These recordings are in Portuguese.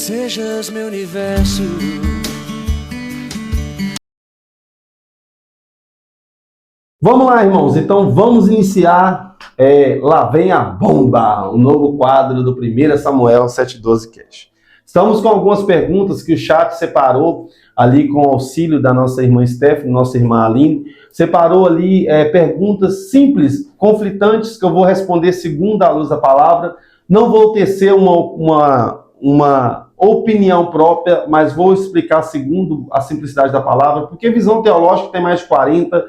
sejas meu universo. Vamos lá, irmãos. Então vamos iniciar. Lá vem a bomba, o novo quadro do 1 Samuel 7:12 Cash. Estamos com algumas perguntas que o chat separou ali com o auxílio da nossa irmã Stephanie, nossa irmã Aline. Separou ali perguntas simples, conflitantes, que eu vou responder segundo a luz da palavra. Não vou tecer uma opinião própria, mas vou explicar segundo a simplicidade da palavra, porque visão teológica tem mais de 40.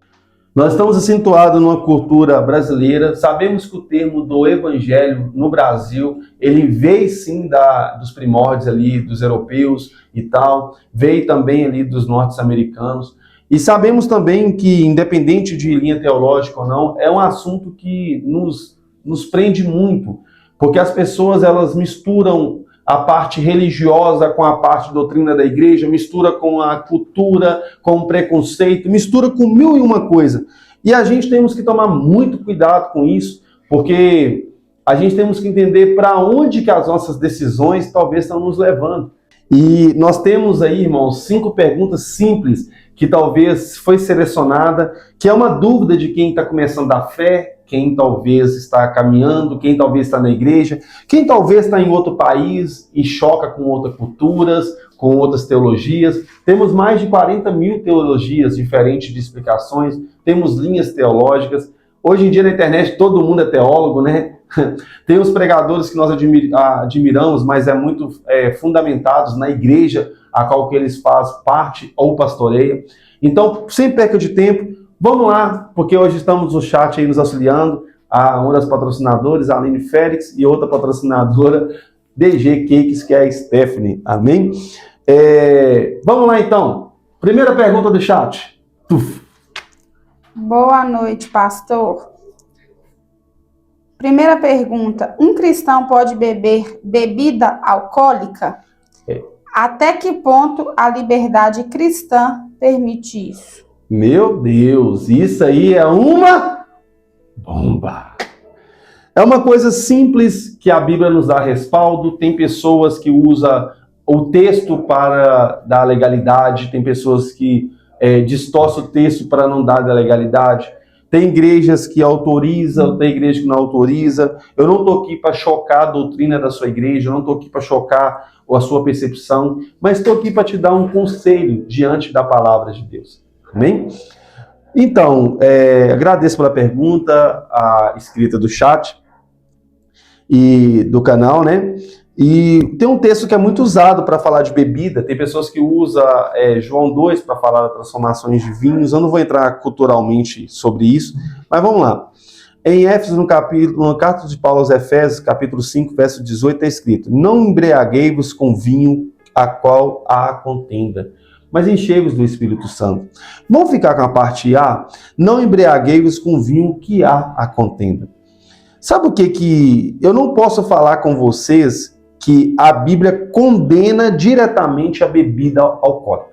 Nós estamos acentuados numa cultura brasileira, sabemos que o termo do evangelho no Brasil, ele veio sim dos primórdios ali, dos europeus e tal, veio também ali dos norte-americanos, e sabemos também que, independente de linha teológica ou não, é um assunto que nos prende muito, porque as pessoas, elas misturam a parte religiosa com a parte de doutrina da igreja, mistura com a cultura, com o preconceito, mistura com mil e uma coisa. E a gente temos que tomar muito cuidado com isso, porque a gente temos que entender para onde que as nossas decisões talvez estão nos levando. E nós temos aí, irmãos, 5 perguntas simples que talvez foi selecionada, que é uma dúvida de quem está começando a fé, quem talvez está caminhando, quem talvez está na igreja, quem talvez está em outro país e choca com outras culturas, com outras teologias. Temos mais de 40 mil teologias diferentes de explicações, temos linhas teológicas. Hoje em dia na internet todo mundo é teólogo, né? Tem os pregadores que nós admiramos, mas é muito fundamentados na igreja a qual que eles fazem parte ou pastoreia. Então, sem perca de tempo, vamos lá, porque hoje estamos no chat aí nos auxiliando, uma das patrocinadoras, a Aline Félix, e outra patrocinadora, DG Cakes, que é a Stephanie. Amém? Vamos lá então. Primeira pergunta do chat. Boa noite, pastor. Primeira pergunta: um cristão pode beber bebida alcoólica? Até que ponto a liberdade cristã permite isso? Meu Deus, isso aí é uma bomba. É uma coisa simples que a Bíblia nos dá respaldo. Tem pessoas que usam o texto para dar legalidade, tem pessoas que distorcem o texto para não dar da legalidade. Tem igrejas que autorizam, tem igreja que não autoriza. Eu não estou aqui para chocar a doutrina da sua igreja, eu não estou aqui para chocar a sua percepção, mas estou aqui para te dar um conselho diante da palavra de Deus. Amém? Então, agradeço pela pergunta, a escrita do chat e do canal, né? E tem um texto que é muito usado para falar de bebida. Tem pessoas que usam João 2 para falar das transformações de vinhos. Eu não vou entrar culturalmente sobre isso, mas vamos lá. Em Éfeso, no carta de Paulo aos Efésios, capítulo 5, verso 18, está escrito: não embriaguei-vos com vinho, a qual há contenda, mas enchei-vos do Espírito Santo. Vamos ficar com a parte A? Não embriaguei-vos com vinho que há a contenda. Sabe o que eu não posso falar com vocês que a Bíblia condena diretamente a bebida alcoólica.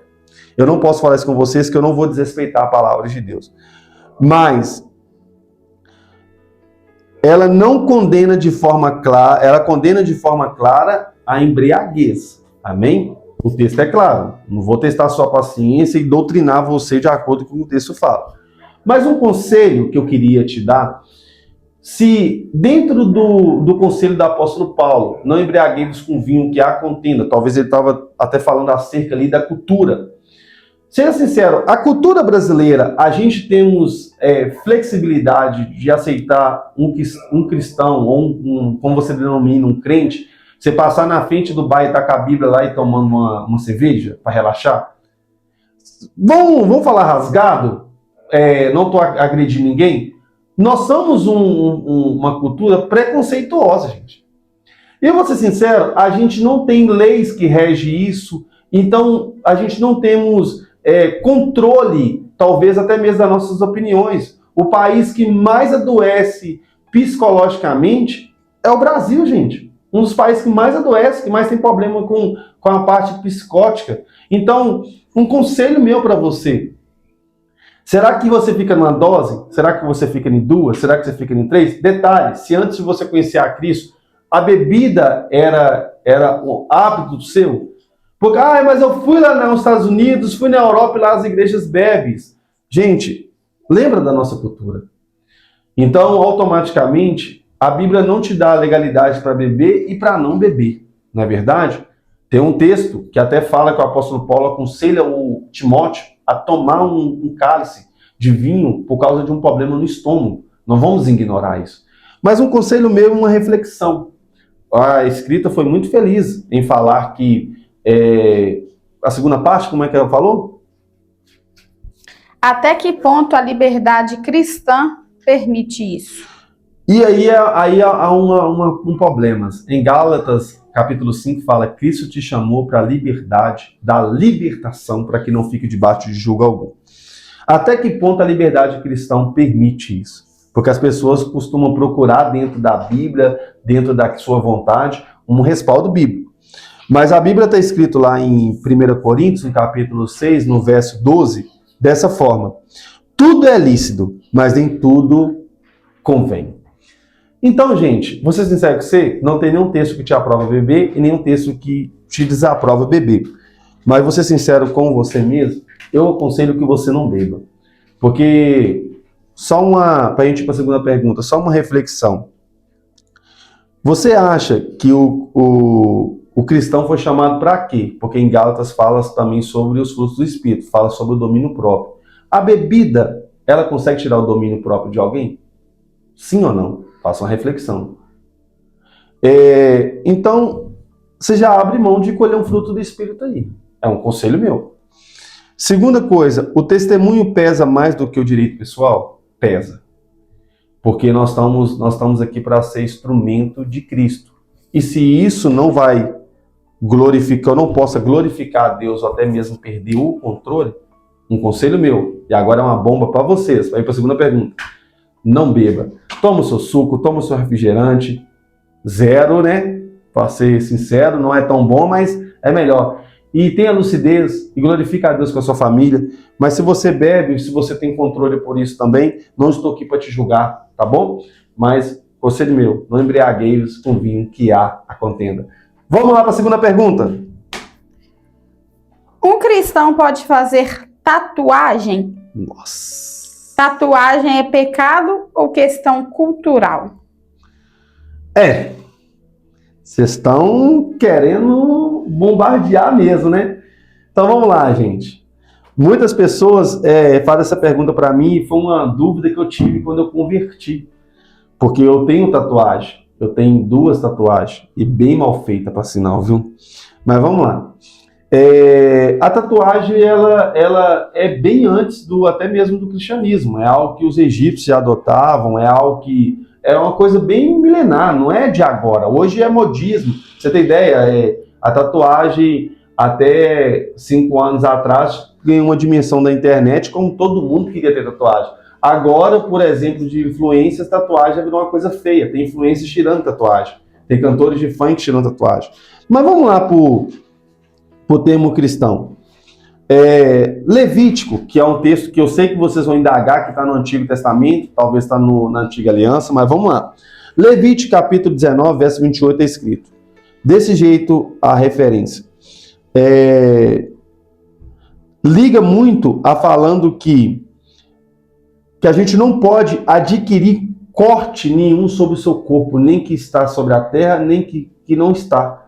Eu não posso falar isso com vocês, que eu não vou desrespeitar a palavra de Deus. Mas ela não condena de forma clara, ela condena de forma clara a embriaguez. Amém? O texto é claro. Não vou testar a sua paciência e doutrinar você de acordo com o que o texto fala. Mas um conselho que eu queria te dar: se dentro do conselho do apóstolo Paulo, não embriaguei-vos com vinho que há contenda, talvez ele estava até falando acerca ali da cultura. Seja sincero, a cultura brasileira, a gente temos flexibilidade de aceitar um cristão, ou como você denomina, um crente, você passar na frente do bar e estar com a Bíblia lá e tomando uma cerveja para relaxar? Vamos falar rasgado? Não estou agredindo ninguém? Nós somos uma cultura preconceituosa, gente. E eu vou ser sincero, a gente não tem leis que regem isso, então a gente não temos controle, talvez até mesmo das nossas opiniões. O país que mais adoece psicologicamente é o Brasil, gente. Um dos países que mais adoece, que mais tem problema com a parte psicótica. Então, um conselho meu para você: será que você fica numa dose? Será que você fica em 2? Será que você fica em 3? Detalhe: se antes de você conhecer a Cristo, a bebida era o hábito seu? Porque, mas eu fui lá nos Estados Unidos, fui na Europa e lá as igrejas bebem. Gente, lembra da nossa cultura. Então, automaticamente, a Bíblia não te dá a legalidade para beber e para não beber. Não é verdade? Tem um texto que até fala que o apóstolo Paulo aconselha o Timóteo a tomar um cálice de vinho por causa de um problema no estômago. Não vamos ignorar isso. Mas um conselho meu, uma reflexão. A escrita foi muito feliz em falar que a segunda parte, como é que ela falou? Até que ponto a liberdade cristã permite isso? E aí há um problema. Em Gálatas, capítulo 5, fala: Cristo te chamou para a liberdade, da libertação, para que não fique debaixo de julgo algum. Até que ponto a liberdade cristã permite isso? Porque as pessoas costumam procurar dentro da Bíblia, dentro da sua vontade, um respaldo bíblico. Mas a Bíblia está escrito lá em 1 Coríntios, no capítulo 6, no verso 12, dessa forma: tudo é lícito, mas nem tudo convém. Então, gente, vou ser sincero com você, não tem nenhum texto que te aprova beber e nenhum texto que te desaprova beber. Mas vou ser sincero com você mesmo, eu aconselho que você não beba. Porque, para a gente ir para a segunda pergunta, só uma reflexão. Você acha que o cristão foi chamado para quê? Porque em Gálatas fala também sobre os frutos do Espírito, fala sobre o domínio próprio. A bebida, ela consegue tirar o domínio próprio de alguém? Sim ou não? Faça uma reflexão. Então, você já abre mão de colher um fruto do Espírito aí. É um conselho meu. Segunda coisa, o testemunho pesa mais do que o direito pessoal? Pesa. Porque nós estamos aqui para ser instrumento de Cristo. E se isso não vai glorificar, eu não possa glorificar a Deus ou até mesmo perder o controle, um conselho meu, e agora é uma bomba para vocês, vai para a segunda pergunta. Não beba. Toma o seu suco, toma o seu refrigerante. Zero, né? Para ser sincero, não é tão bom, mas é melhor. E tenha lucidez e glorifica a Deus com a sua família. Mas se você bebe, se você tem controle por isso também, não estou aqui para te julgar, tá bom? Mas, conselho meu, não embriagueis com vinho que há a contenda. Vamos lá para a segunda pergunta. Um cristão pode fazer tatuagem? Nossa. Tatuagem é pecado ou questão cultural? Vocês estão querendo bombardear mesmo, né? Então vamos lá, gente. Muitas pessoas fazem essa pergunta para mim e foi uma dúvida que eu tive quando eu converti. Porque eu tenho tatuagem, eu tenho 2 tatuagens e bem mal feita para sinal, viu? Mas vamos lá. A tatuagem ela é bem antes até mesmo do cristianismo. É algo que os egípcios adotavam, é algo que era uma coisa bem milenar, não é de agora. Hoje é modismo. Pra você ter ideia, a tatuagem até 5 anos atrás ganhou uma dimensão da internet, como todo mundo queria ter tatuagem. Agora, por exemplo, de influências, tatuagem já virou uma coisa feia. Tem influências tirando tatuagem. Tem cantores de funk tirando tatuagem. Mas vamos lá pro termo cristão. Levítico, que é um texto que eu sei que vocês vão indagar, que está no Antigo Testamento, talvez está na Antiga Aliança, mas vamos lá. Levítico, capítulo 19, verso 28, é escrito. Desse jeito, a referência. Liga muito a falando que a gente não pode adquirir corte nenhum sobre o seu corpo, nem que está sobre a terra, nem que não está.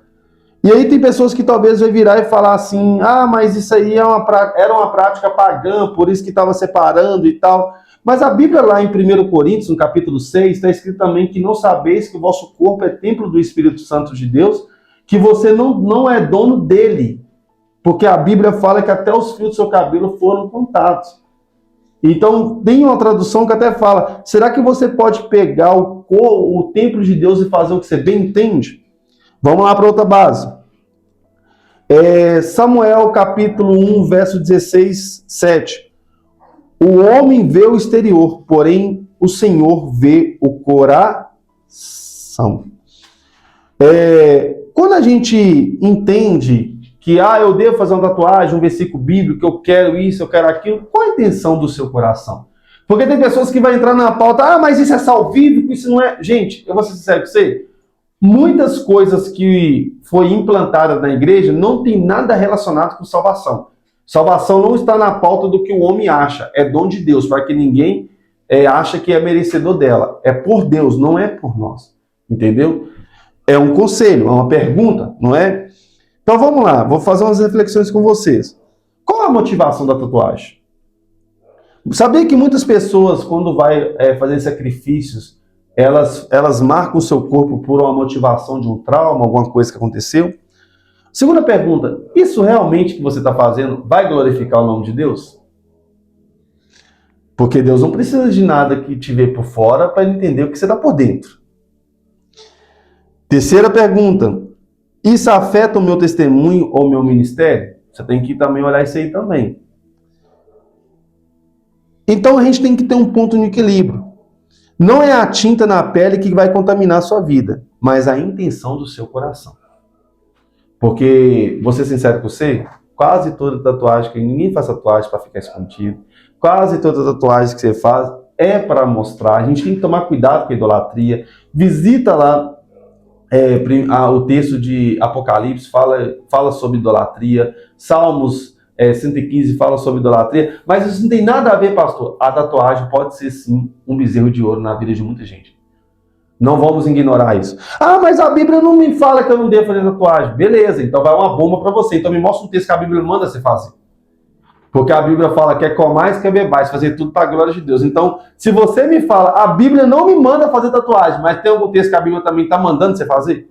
E aí tem pessoas que talvez vai virar e falar assim, mas isso aí era uma prática pagã, por isso que estava separando e tal. Mas a Bíblia lá em 1 Coríntios, no capítulo 6, está escrito também que não sabeis que o vosso corpo é templo do Espírito Santo de Deus, que você não é dono dele. Porque a Bíblia fala que até os fios do seu cabelo foram contados. Então, tem uma tradução que até fala, será que você pode pegar o templo de Deus e fazer o que você bem entende? Vamos lá para outra base. Samuel, capítulo 1, verso 16, 7. O homem vê o exterior, porém o Senhor vê o coração. Quando a gente entende que eu devo fazer uma tatuagem, um versículo bíblico, que eu quero isso, eu quero aquilo, qual a intenção do seu coração? Porque tem pessoas que vão entrar na pauta, mas isso é salvífico, isso não é... Gente, eu vou ser sincero com você, Muitas coisas que foi implantadas na igreja não tem nada relacionado com salvação. Salvação não está na pauta do que o homem acha, é dom de Deus, para que ninguém acha que é merecedor dela. É por Deus, não é por nós. Entendeu? É um conselho, é uma pergunta, não é? Então vamos lá, vou fazer umas reflexões com vocês. Qual a motivação da tatuagem? Sabia que muitas pessoas, quando vai fazer sacrifícios, elas marcam o seu corpo por uma motivação de um trauma, alguma coisa que aconteceu? Segunda pergunta, isso realmente que você está fazendo vai glorificar o nome de Deus? Porque Deus não precisa de nada que te vê por fora para entender o que você está por dentro. Terceira pergunta, isso afeta o meu testemunho ou o meu ministério? Você tem que também olhar isso aí também. Então a gente tem que ter um ponto de equilíbrio. Não é a tinta na pele que vai contaminar a sua vida, mas a intenção do seu coração. Porque, vou ser sincero com você, quase toda tatuagem, que ninguém faz tatuagem para ficar escondido, quase toda tatuagem que você faz é para mostrar. A gente tem que tomar cuidado com a idolatria. Visita lá o texto de Apocalipse, fala sobre idolatria. Salmos 115 fala sobre idolatria. Mas isso não tem nada a ver, pastor. A tatuagem pode ser, sim, um bezerro de ouro na vida de muita gente. Não vamos ignorar isso. Ah, mas a Bíblia não me fala que eu não devo fazer tatuagem. Beleza, então vai uma bomba para você. Então me mostra um texto que a Bíblia manda você fazer. Porque a Bíblia fala que é comais, que é bebais, fazer tudo para a glória de Deus. Então, se você me fala, a Bíblia não me manda fazer tatuagem, mas tem algum texto que a Bíblia também está mandando você fazer?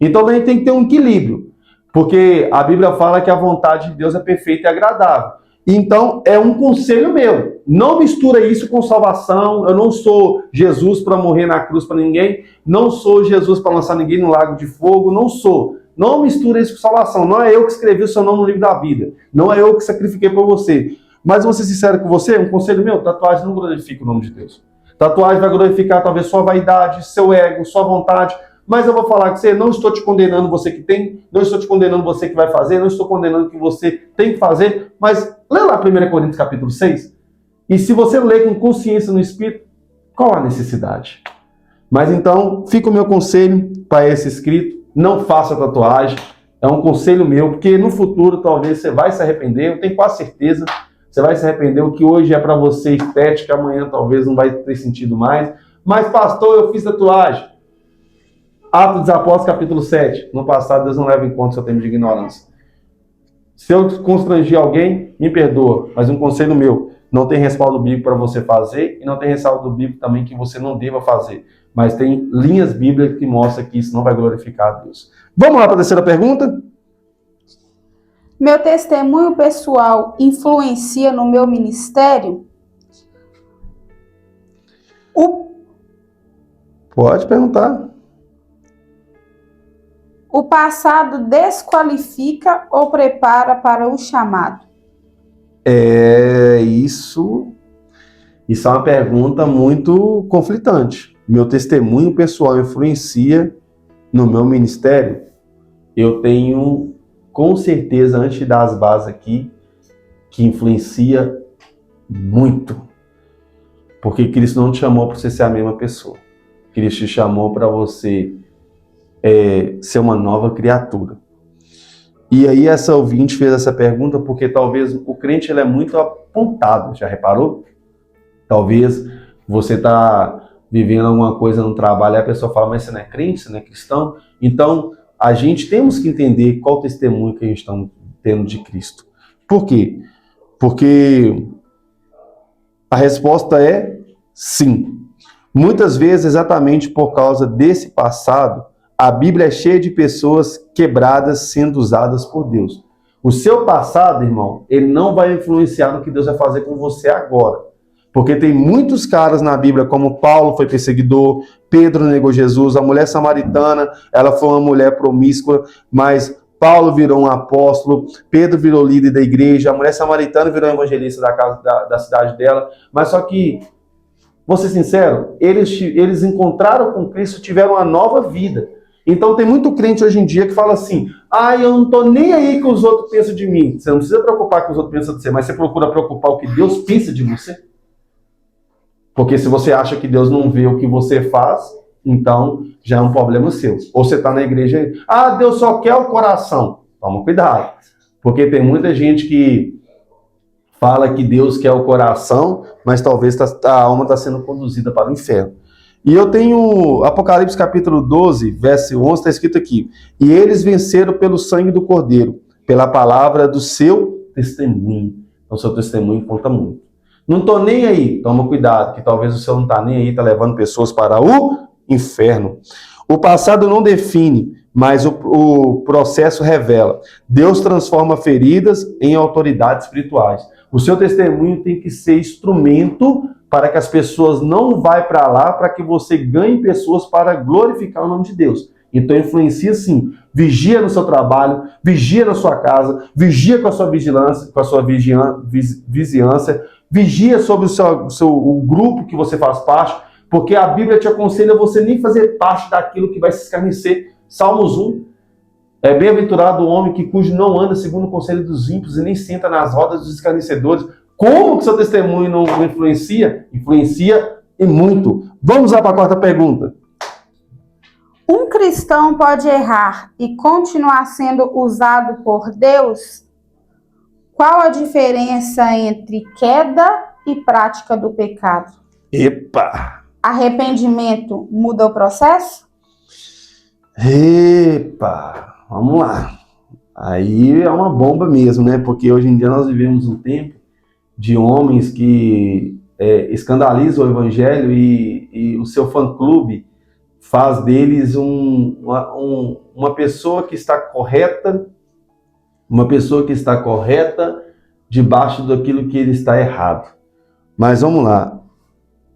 Então a gente tem que ter um equilíbrio. Porque a Bíblia fala que a vontade de Deus é perfeita e agradável. Então, é um conselho meu. Não mistura isso com salvação. Eu não sou Jesus para morrer na cruz para ninguém. Não sou Jesus para lançar ninguém no lago de fogo. Não sou. Não mistura isso com salvação. Não é eu que escrevi o seu nome no livro da vida. Não é eu que sacrifiquei por você. Mas vou ser sincero com você, um conselho meu, tatuagem não glorifica o nome de Deus. Tatuagem vai glorificar talvez sua vaidade, seu ego, sua vontade. Mas eu vou falar com você, não estou te condenando você que tem, não estou te condenando você que vai fazer, não estou condenando que você tem que fazer, mas lê lá 1 Coríntios capítulo 6, e se você ler com consciência no Espírito, qual a necessidade? Mas então, fica o meu conselho para esse escrito, não faça tatuagem, é um conselho meu, porque no futuro talvez você vai se arrepender, eu tenho quase certeza, você vai se arrepender, o que hoje é para você estética, amanhã talvez não vai ter sentido mais, mas pastor, eu fiz tatuagem. Atos dos Apóstolos, capítulo 7. No passado, Deus não leva em conta o seu tempo de ignorância. Se eu constranger alguém, me perdoa. Mas um conselho meu, não tem respaldo bíblico para você fazer e não tem respaldo bíblico também que você não deva fazer. Mas tem linhas bíblicas que mostram que isso não vai glorificar a Deus. Vamos lá para a terceira pergunta? Meu testemunho pessoal influencia no meu ministério? Pode perguntar. O passado desqualifica ou prepara para o chamado? Isso é uma pergunta muito conflitante. Meu testemunho pessoal influencia no meu ministério? Eu tenho, com certeza, antes de dar as bases aqui, que influencia muito. Porque Cristo não te chamou para você ser a mesma pessoa. Cristo te chamou para você ser uma nova criatura. E aí essa ouvinte fez essa pergunta porque talvez o crente ele é muito apontado, já reparou? Talvez você está vivendo alguma coisa no trabalho e a pessoa fala, mas você não é crente, você não é cristão? Então, a gente temos que entender qual o testemunho que a gente está tendo de Cristo. Por quê? Porque a resposta é sim. Muitas vezes, exatamente por causa desse passado, a Bíblia é cheia de pessoas quebradas sendo usadas por Deus. O seu passado, irmão, ele não vai influenciar no que Deus vai fazer com você agora. Porque tem muitos caras na Bíblia, como Paulo foi perseguidor, Pedro negou Jesus, a mulher samaritana, ela foi uma mulher promíscua, mas Paulo virou um apóstolo, Pedro virou líder da igreja, a mulher samaritana virou evangelista da casa da cidade dela, mas só que, vou ser sincero, eles encontraram com Cristo, tiveram uma nova vida. Então tem muito crente hoje em dia que fala assim, eu não estou nem aí que os outros pensam de mim. Você não precisa preocupar com o que os outros pensam de você, mas você procura preocupar o que Deus pensa de você. Porque se você acha que Deus não vê o que você faz, então já é um problema seu. Ou você está na igreja, Deus só quer o coração. Toma cuidado, porque tem muita gente que fala que Deus quer o coração, mas talvez a alma está sendo conduzida para o inferno. E eu tenho Apocalipse capítulo 12, verso 11, está escrito aqui: e eles venceram pelo sangue do Cordeiro, pela palavra do seu testemunho. Então, seu testemunho conta muito. Não estou nem aí, toma cuidado, que talvez o senhor não está nem aí, está levando pessoas para o inferno. O passado não define, mas o processo revela. Deus transforma feridas em autoridades espirituais. O seu testemunho tem que ser instrumento para que as pessoas não vá para lá, para que você ganhe pessoas para glorificar o nome de Deus. Então influencia sim. Vigia no seu trabalho, vigia na sua casa, vigia com a sua vigilância, com a sua vizinhança, vigia sobre o grupo que você faz parte, porque a Bíblia te aconselha a você nem fazer parte daquilo que vai se escarnecer. Salmos 1. É bem-aventurado o homem cujo não anda segundo o conselho dos ímpios e nem senta nas rodas dos escarnecedores. Como que seu testemunho não influencia? Influencia e muito. Vamos lá para a quarta pergunta. Um cristão pode errar e continuar sendo usado por Deus? Qual a diferença entre queda e prática do pecado? Epa! Arrependimento muda o processo? Epa! Vamos lá. Aí é uma bomba mesmo, né? Porque hoje em dia nós vivemos um tempo de homens que escandalizam o evangelho e o seu fã-clube faz deles uma pessoa que está correta, debaixo daquilo que ele está errado. Mas vamos lá.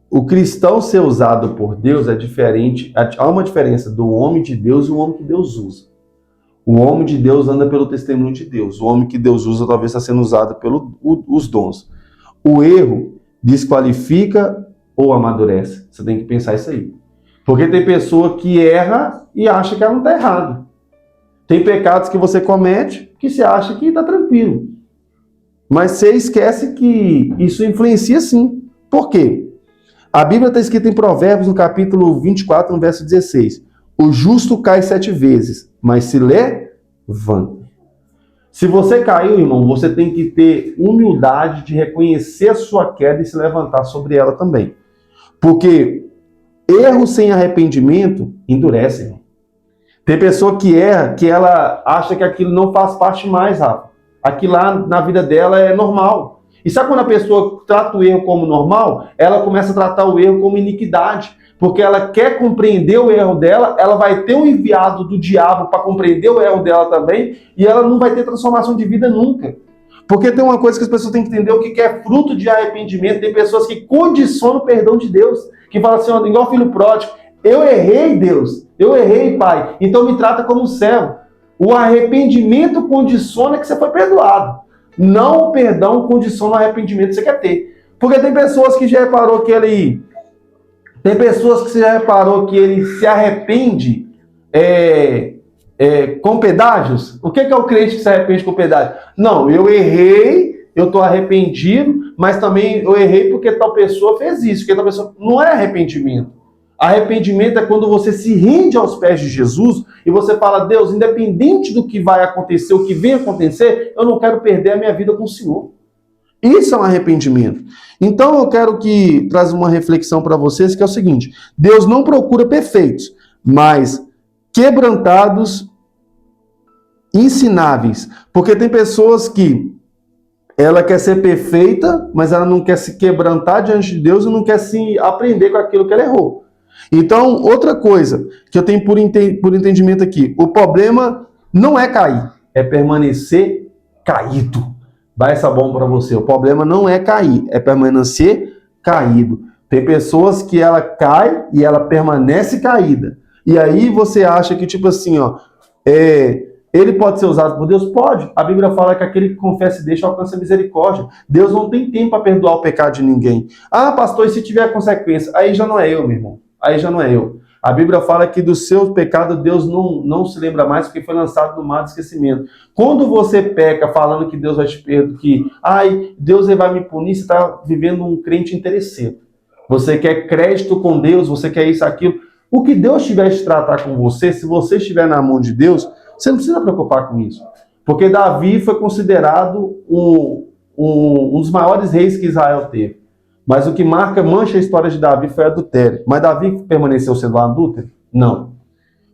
O cristão ser usado por Deus é diferente. Há uma diferença do homem de Deus e o homem que Deus usa. O homem de Deus anda pelo testemunho de Deus. O homem que Deus usa talvez está sendo usado pelos dons. O erro desqualifica ou amadurece. Você tem que pensar isso aí. Porque tem pessoa que erra e acha que ela não está errada. Tem pecados que você comete que você acha que está tranquilo. Mas você esquece que isso influencia sim. Por quê? A Bíblia está escrita em Provérbios, no capítulo 24, no verso 16. O justo cai 7 vezes, mas se levanta. Se você caiu, irmão, você tem que ter humildade de reconhecer a sua queda e se levantar sobre ela também. Porque erro sem arrependimento endurece, irmão. Tem pessoa que erra, que ela acha que aquilo não faz parte mais, Rafa. Aquilo lá na vida dela é normal. E sabe quando a pessoa trata o erro como normal? Ela começa a tratar o erro como iniquidade. Porque ela quer compreender o erro dela, ela vai ter um enviado do diabo para compreender o erro dela também, e ela não vai ter transformação de vida nunca. Porque tem uma coisa que as pessoas têm que entender, o que é fruto de arrependimento. Tem pessoas que condicionam o perdão de Deus, que falam assim, igual filho pródigo, eu errei, Deus, eu errei, Pai, então me trata como um servo. O arrependimento condiciona que você foi perdoado. Não o perdão condiciona o arrependimento que você quer ter. Porque tem pessoas que já reparou que ele... Tem pessoas que você já reparou que ele se arrepende com pedágios? O que é o crente que se arrepende com pedágio? Não, eu errei, eu estou arrependido, mas também eu errei porque tal pessoa fez isso, porque tal pessoa... Não é arrependimento. Arrependimento é quando você se rende aos pés de Jesus e você fala, Deus, independente do que vai acontecer, o que vem acontecer, eu não quero perder a minha vida com o Senhor. Isso é um arrependimento. Então eu quero que traga uma reflexão para vocês, que é o seguinte: Deus não procura perfeitos, mas quebrantados, ensináveis. Porque tem pessoas que ela quer ser perfeita, mas ela não quer se quebrantar diante de Deus e não quer se aprender com aquilo que ela errou. Então, outra coisa que eu tenho por entendimento aqui, o problema não é cair, é permanecer caído. Vai essa bomba para você. O problema não é cair, é permanecer caído. Tem pessoas que ela cai e ela permanece caída. E aí você acha que, tipo assim, ele pode ser usado por Deus? Pode. A Bíblia fala que aquele que confessa e deixa alcança misericórdia. Deus não tem tempo para perdoar o pecado de ninguém. Ah, pastor, e se tiver consequência? Aí já não é eu, meu irmão. Aí já não é eu. A Bíblia fala que do seu pecado Deus não se lembra mais porque foi lançado no mar do esquecimento. Quando você peca falando que Deus vai te perdoar, que Deus vai me punir, você está vivendo um crente interesseiro. Você quer crédito com Deus, você quer isso, aquilo. O que Deus tiver de tratar com você, se você estiver na mão de Deus, você não precisa preocupar com isso. Porque Davi foi considerado um dos maiores reis que Israel teve. Mas o que mancha a história de Davi foi adultério. Mas Davi permaneceu sendo um adúltero? Não.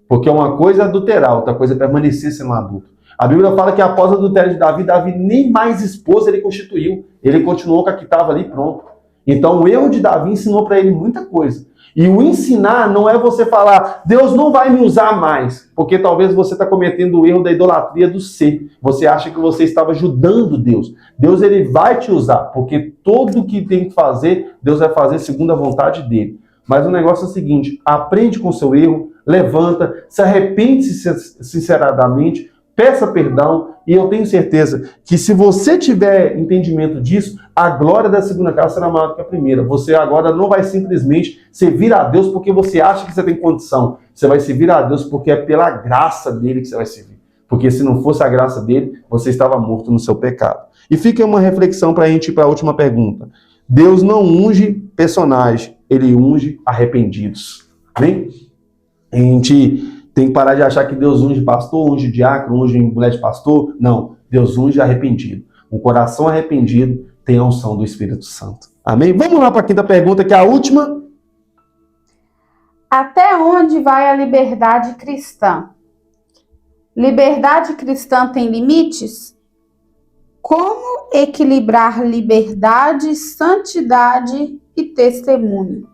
Porque uma coisa é adulterar, outra coisa é permanecer sendo um adulto. A Bíblia fala que após o adultério de Davi, Davi nem mais esposa ele constituiu. Ele continuou com a que estava ali pronto. Então o erro de Davi ensinou para ele muita coisa. E o ensinar não é você falar, Deus não vai me usar mais. Porque talvez você está cometendo o erro da idolatria do ser. Você acha que você estava ajudando Deus. Deus ele vai te usar, porque tudo que tem que fazer, Deus vai fazer segundo a vontade dele. Mas o negócio é o seguinte, aprende com o seu erro, levanta, se arrepende sinceramente, peça perdão, e eu tenho certeza que se você tiver entendimento disso, a glória da segunda casa será maior do que a primeira. Você agora não vai simplesmente servir a Deus porque você acha que você tem condição. Você vai servir a Deus porque é pela graça dele que você vai servir. Porque se não fosse a graça dele, você estava morto no seu pecado. E fica uma reflexão para a gente ir para a última pergunta. Deus não unge personagem, ele unge arrependidos. Amém? A gente tem que parar de achar que Deus unge pastor, unge diácono, unge mulher de pastor. Não, Deus unge arrependido. Um coração arrependido tem a unção do Espírito Santo. Amém? Vamos lá para a quinta pergunta, que é a última. Até onde vai a liberdade cristã? Liberdade cristã tem limites? Como equilibrar liberdade, santidade e testemunho?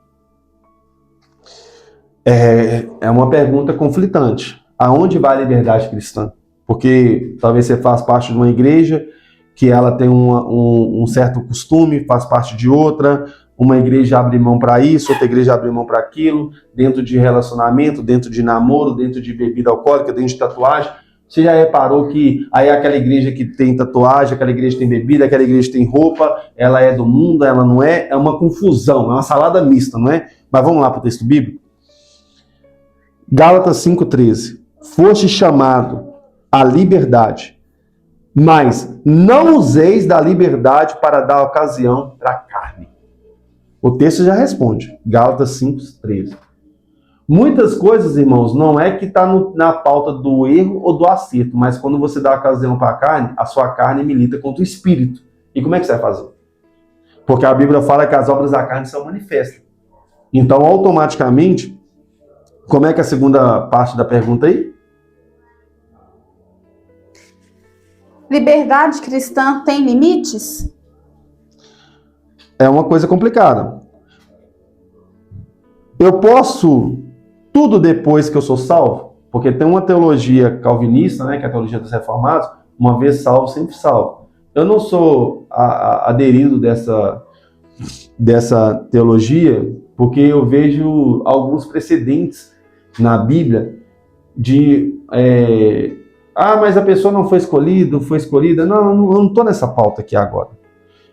É uma pergunta conflitante. Aonde vai a liberdade cristã? Porque talvez você faça parte de uma igreja que ela tem um certo costume, faz parte de outra, uma igreja abre mão para isso, outra igreja abre mão para aquilo, dentro de relacionamento, dentro de namoro, dentro de bebida alcoólica, dentro de tatuagem. Você já reparou que aí aquela igreja que tem tatuagem, aquela igreja que tem bebida, aquela igreja que tem roupa, ela é do mundo, ela não é? É uma confusão, é uma salada mista, não é? Mas vamos lá para o texto bíblico. Gálatas 5,13. Foste chamado à liberdade, mas não useis da liberdade para dar ocasião para a carne. O texto já responde. Gálatas 5,13. Muitas coisas, irmãos, não é que está na pauta do erro ou do acerto, mas quando você dá ocasião para a carne, a sua carne milita contra o espírito. E como é que você vai fazer? Porque a Bíblia fala que as obras da carne são manifestas. Então, automaticamente, como é que é a segunda parte da pergunta aí? Liberdade cristã tem limites? É uma coisa complicada. Eu posso tudo depois que eu sou salvo? Porque tem uma teologia calvinista, né, que é a teologia dos reformados, uma vez salvo, sempre salvo. Eu não sou aderido dessa teologia, porque eu vejo alguns precedentes na Bíblia de mas a pessoa não foi escolhida. Não, eu não estou nessa pauta aqui agora.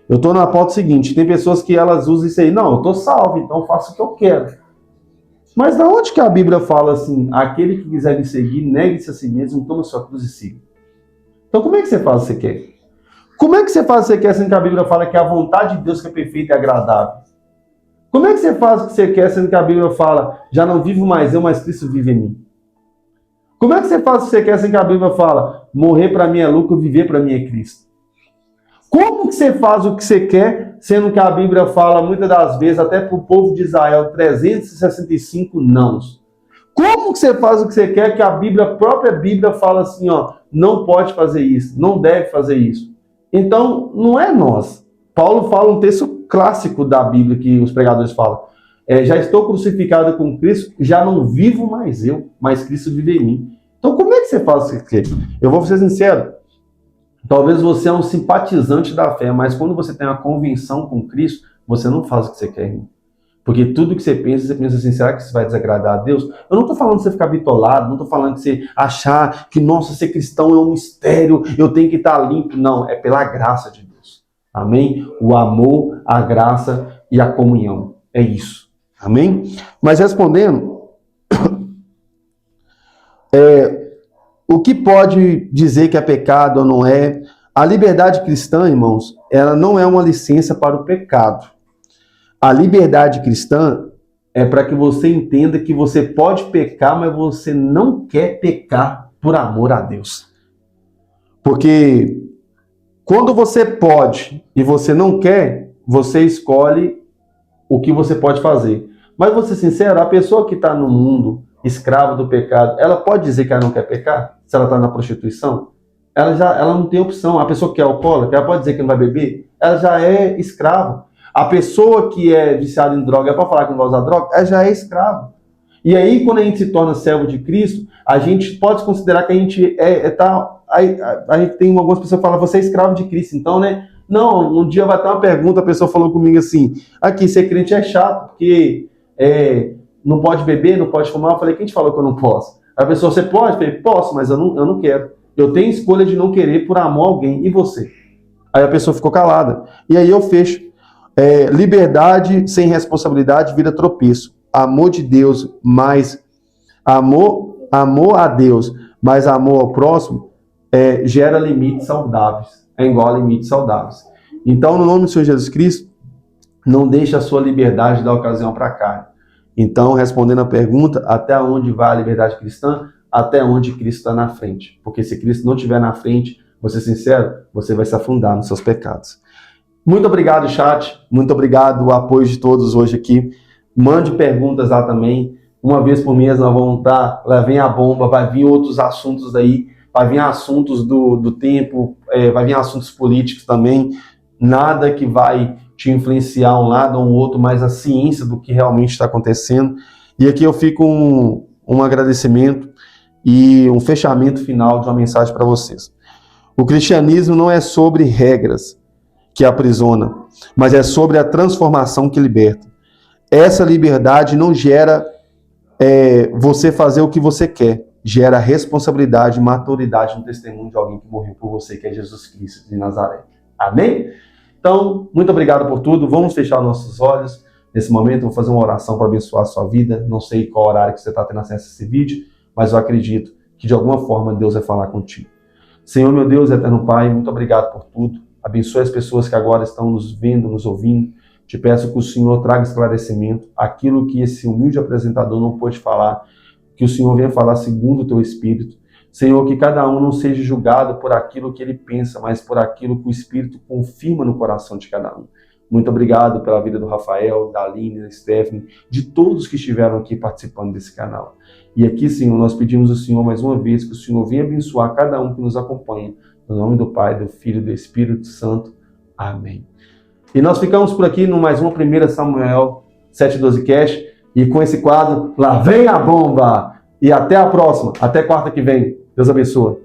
Eu estou na pauta seguinte, tem pessoas que elas usam isso aí, não, eu estou salvo, então eu faço o que eu quero. Mas da onde que a Bíblia fala assim, aquele que quiser me seguir, negue-se a si mesmo, toma sua cruz e siga. Então como é que você faz o que você quer? Como é que você faz o que você quer, sendo que a Bíblia fala que a vontade de Deus que é perfeita e agradável? Como é que você faz o que você quer, sendo que a Bíblia fala, já não vivo mais eu, mas Cristo vive em mim? Como é que você faz o que você quer, sendo que a Bíblia fala, morrer para mim é lucro, viver para mim é Cristo? Como que você faz o que você quer, sendo que a Bíblia fala, muitas das vezes, até para o povo de Israel, 365 nãos? Como que você faz o que você quer, que a própria Bíblia fala assim, ó, não pode fazer isso, não deve fazer isso? Então, não é nós. Paulo fala um texto clássico da Bíblia que os pregadores falam. Já estou crucificado com Cristo, já não vivo mais eu, mas Cristo vive em mim. Então, como é que você faz isso aqui? Eu vou ser sincero. Talvez você é um simpatizante da fé, mas quando você tem uma convenção com Cristo, você não faz o que você quer, irmão. Porque tudo que você pensa assim, será que isso vai desagradar a Deus? Eu não estou falando de você ficar bitolado, não estou falando de você achar que, nossa, ser cristão é um mistério, eu tenho que estar limpo. Não, é pela graça de Deus. Amém? O amor, a graça e a comunhão. É isso. Amém? Mas respondendo, o que pode dizer que é pecado ou não é? A liberdade cristã, irmãos, ela não é uma licença para o pecado. A liberdade cristã é para que você entenda que você pode pecar, mas você não quer pecar por amor a Deus. Porque quando você pode e você não quer, você escolhe o que você pode fazer. Mas vou ser sincero, a pessoa que está no mundo, escrava do pecado, ela pode dizer que ela não quer pecar? Se ela está na prostituição? Ela não tem opção. A pessoa que é alcoólatra, ela pode dizer que não vai beber? Ela já é escrava. A pessoa que é viciada em droga, é para falar que não vai usar droga? Ela já é escrava. E aí, quando a gente se torna servo de Cristo, a gente pode considerar que a gente a gente tem algumas pessoas que falam, você é escravo de Cristo, então, né? Não, um dia vai ter uma pergunta, a pessoa falou comigo assim, aqui, ser crente é chato, porque não pode beber, não pode fumar. Eu falei, quem te falou que eu não posso? A pessoa, você pode? Eu falei, posso, mas eu não quero. Eu tenho escolha de não querer por amor a alguém. E você? Aí a pessoa ficou calada. E aí eu fecho. Liberdade sem responsabilidade vira tropeço. Amor de Deus, mais amor a Deus, mais amor ao próximo, gera limites saudáveis. É igual a limites saudáveis. Então, no nome do Senhor Jesus Cristo, não deixe a sua liberdade dar ocasião para a carne. Então, respondendo a pergunta, até onde vai a liberdade cristã? Até onde Cristo está na frente. Porque se Cristo não estiver na frente, vou ser sincero, você vai se afundar nos seus pecados. Muito obrigado, chat. Muito obrigado o apoio de todos hoje aqui. Mande perguntas lá também. Uma vez por mês nós vamos estar, lá vem a bomba, vai vir outros assuntos aí, vai vir assuntos do tempo, vai vir assuntos políticos também. Nada que vai te influenciar um lado ou um outro, mas a ciência do que realmente está acontecendo. E aqui eu fico um agradecimento e um fechamento final de uma mensagem para vocês. O cristianismo não é sobre regras que aprisiona, mas é sobre a transformação que liberta. Essa liberdade não gera você fazer o que você quer, gera responsabilidade e maturidade no testemunho de alguém que morreu por você, que é Jesus Cristo de Nazaré. Amém? Então, muito obrigado por tudo. Vamos fechar nossos olhos. Nesse momento, eu vou fazer uma oração para abençoar a sua vida. Não sei qual horário que você está tendo acesso a esse vídeo, mas eu acredito que de alguma forma Deus vai falar contigo. Senhor, meu Deus, eterno Pai, muito obrigado por tudo. Abençoe as pessoas que agora estão nos vendo, nos ouvindo. Te peço que o Senhor traga esclarecimento. Aquilo que esse humilde apresentador não pôde falar, que o Senhor venha falar segundo o teu Espírito. Senhor, que cada um não seja julgado por aquilo que ele pensa, mas por aquilo que o Espírito confirma no coração de cada um. Muito obrigado pela vida do Rafael, da Aline, da Stephanie, de todos que estiveram aqui participando desse canal. E aqui, Senhor, nós pedimos ao Senhor mais uma vez que o Senhor venha abençoar cada um que nos acompanha. No nome do Pai, do Filho e do Espírito Santo. Amém. E nós ficamos por aqui no mais uma 1 Samuel 7:12 Cash. E com esse quadro, lá vem a bomba! E até a próxima, até quarta que vem. Deus abençoe.